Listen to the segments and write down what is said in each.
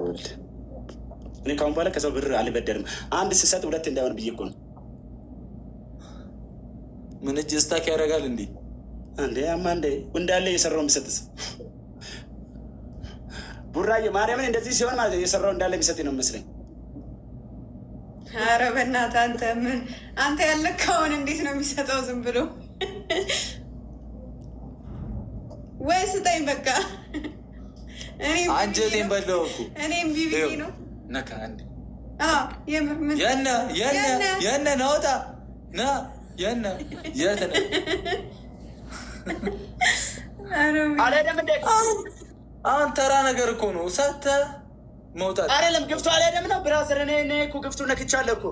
ወልድ እኔ ካሁን በኋላ ከሰው ብር አልበደርም። አንድ ስሰጥ ሁለት እንዳይሆን ብዬ እኮ ነው። ምን እጅ ስታክ ያደርጋል እንዴ? እንዴ አማ እንዴ እንዳለ የሰራው የሚሰጥስ ቡራዬ ማርያምን እንደዚህ ሲሆን ማለት የሰራው እንዳለ የሚሰጥ ነው መስለኝ። ኧረ በእናትህ አንተ ምን አንተ ያለካውን እንዴት ነው የሚሰጠው? ዝም ብሎ ወይ ስጠኝ በቃ። አንጀቴን በለው እኮ እኔም ቢቢ ነው ነካ አንዴ የምር ምን የነ ናውጣ ና የነ የት ነው አልሄደም እንዴ? አሁን ተራ ነገር እኮ ነው። ሰተ መውጣት አይደለም ግፍቱ አልሄደም ነው ብራዘር። እኔ እኮ ግፍቱ ነክቻለሁ እኮ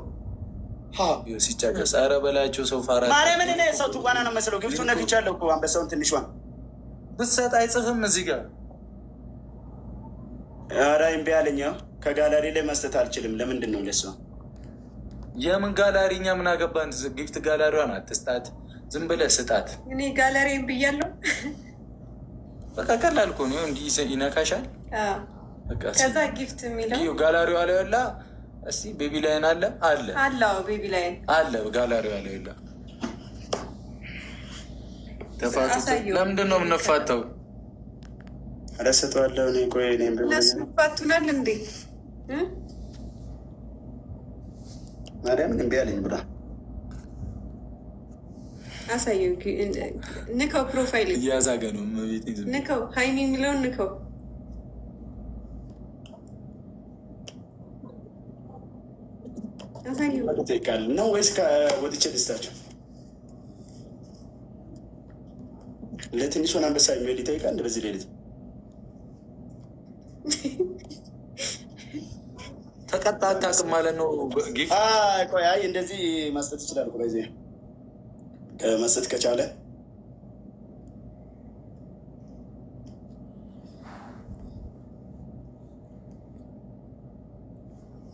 ሲጫቀስ። ኧረ በላቸው ሰው ፋራ ማርያምን እኔ ሰው ትዋና ነው መስለው ግፍቱ ነክቻለሁ እኮ። አንበሳውን ትንሿን ብትሰጥ አይጽፍም እዚህ ጋር። ኧረ እምቢ አለኝ። ከጋላሪ ላይ መስጠት አልችልም። ለምንድን ነው ለሷ? የምን ጋላሪ? እኛ ምን አገባን? ጊፍት ጋላሪዋን አትስጣት፣ ዝም ብለህ ስጣት። እኔ ጋላሪን ብያለሁ። በቃ ቀላል እኮ ነው። እንዲህ ይነካሻል። ከዛ ጊፍት የሚለው ጋላሪዋ ላይ ወላ እስቲ ቤቢ ላይን አለ አለ አለ ቤቢ ላይን አለ ጋላሪዋ ላይ ወላ ተፋቱ። ለምንድን ነው የምንፋታው? አረሰጠዋለሁ እኔ ቆይ እኔም ለሱ ፋቱናል እንዴ? ማርያምን እምቢ አለኝ ብላ አሳየው። ንከው ፕሮፋይል እያዛገ ነው። ንከው ሀይሚ የሚለውን ንከው። ቃል ነው ወይስ ወጥቼ ልስታቸው? ለትንሹን አንበሳ የሚሄድ ይጠይቃል። በዚህ ሌሊት ተቀጣ አታውቅም ማለት ነው። ቆይ አይ እንደዚህ ማስጠት ይችላል። በዚህ መስጠት ከቻለ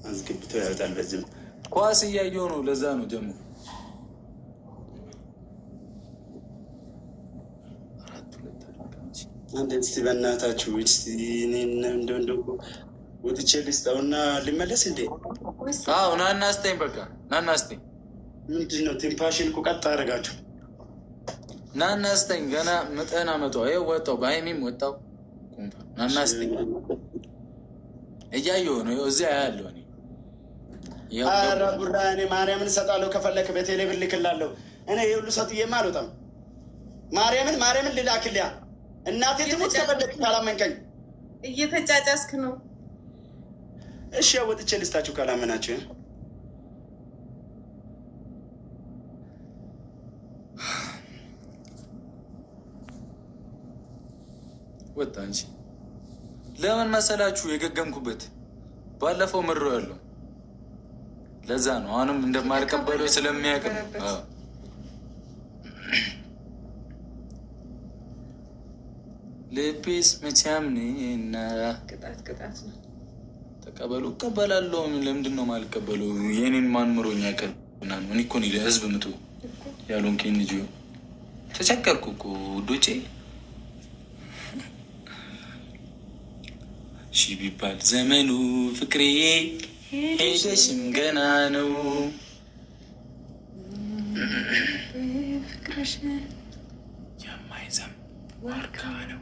አስገብቶ ያወጣል። በዚህም ኳስ እያየሁ ነው። ለዛ ነው ደግሞ አንድ እስቲ በእናታችሁ እንደ ወጥቼ ልስጠውና ሊመለስ እንዴ? አዎ ናና ስጠኝ። በቃ ናና ስጠኝ። ምንድን ነው ቲምፓሽን እኮ ቀጥ አደረጋችሁ። ናና ስጠኝ። ገና ምጠና መጣ። ይኸው ወጣው፣ በሀይሚም ወጣው። ናና ስጠኝ። እያየሁ ነው። ይኸው እዚያ ያለው እኔ ኧረ ቡራ እኔ ማርያምን እሰጣለሁ። ከፈለክ በቴሌ ብር ልክላለሁ። እኔ የሁሉ ሰጥዬማ አልወጣም። ማርያምን ልላክልያ እናቴ ትሙት ከፈለክ ካላመንከኝ። እየተጫጫስክ ነው። እሺ ወጥቼ ልስታችሁ ካላመናችሁ። ወጣ እንጂ ለምን መሰላችሁ የገገምኩበት? ባለፈው ምሮ ያለው ለዛ ነው። አሁንም እንደማልቀበለው ስለሚያውቅ ልቤስ መቻምኔና ቅጣት ነው። ተቀበሉ። እቀበላለሁ። ለምንድን ነው የማልቀበለው? የኔን ማን ምሮኛ ቀን እኔ እኮ ለህዝብ ምጡ ያሉን ኬንጂ ተቸገርኩ እኮ ውዶቼ። ሺ ቢባል ዘመኑ ፍቅሬ ሄደሽም ገና ነው። የማይዘም ዋርካ ነው።